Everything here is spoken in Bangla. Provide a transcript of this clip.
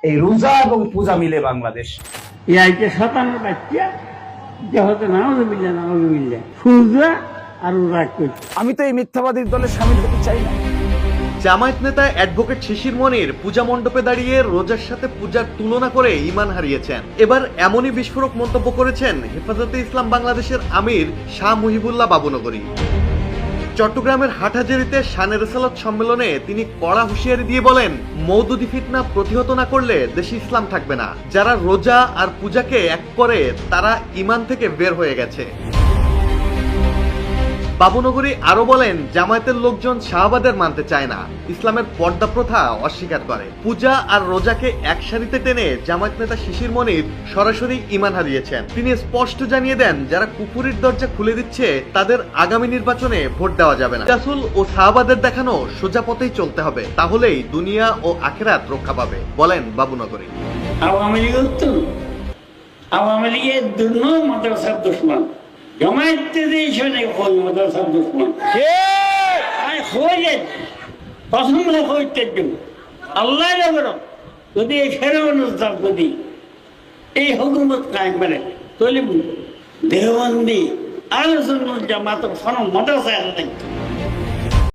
এই রোজা এবং পূজা মিলে বাংলাদেশ। ইয়াইতে শতানের বাচ্চা যে হতে নাউজুবিল্লাহ সূর্য আর রাগ করছে। আমি তো এই মিথ্যাবাদীর দলে শামিল হতে চাই না। জামায়াত নেতা অ্যাডভোকেট শিশির মনির পূজা মণ্ডপে দাঁড়িয়ে রোজার সাথে পূজার তুলনা করে ঈমান হারিয়েছেন। এবার এমনই বিস্ফোরক মন্তব্য করেছেন হেফাজতে ইসলাম বাংলাদেশের আমির শাহ মুহিবুল্লাহ বাবুনগরী। চট্টগ্রামের হাটহাজারীতে শানে রেসালাত সম্মেলনে তিনি কড়া হুঁশিয়ারি দিয়ে বলেন, মওদুদি ফিতনা প্রতিহত না করলে দেশে ইসলাম থাকবে না। যারা রোজা আর পূজাকে এক করে তারা ঈমান থেকে বের হয়ে গেছে। বাবুনগরী আরো বলেন, জামায়াতের লোকজন শাহবাদের মানতে চায় না, ইসলামের পর্দা প্রথা অস্বীকার করে। পূজা আর রোজাকে এক সারিতে টেনে জামায়াত নেতা শিশির মনির সরাসরি ঈমান হারিয়েছেন। তিনি স্পষ্ট জানিয়ে দেন, যারা কুফুরির দরজা খুলে দিচ্ছে তাদের আগামী নির্বাচনে ভোট দেওয়া যাবে না। রাসূল ও শাহবাদের দেখানো সোজা পথেই চলতে হবে, তাহলেই দুনিয়া ও আখিরাত রক্ষা পাবে, বলেন বাবুনগরী। আওয়ামী লীগ উত্তর আওয়ামী লীগের দুর্ন মাদ্রাসার দুশ্মন জমায়েতে দিয়েছে মাদ্রাসার দুশ্মন পছন্দ হইতে আল্লাহ যদি এই ফেরাউন যদি এই হুকুমত কায়েম করে তাহলে দেহবন্দি আলোচনা জামাত মাদ্রাসায় থাকতো।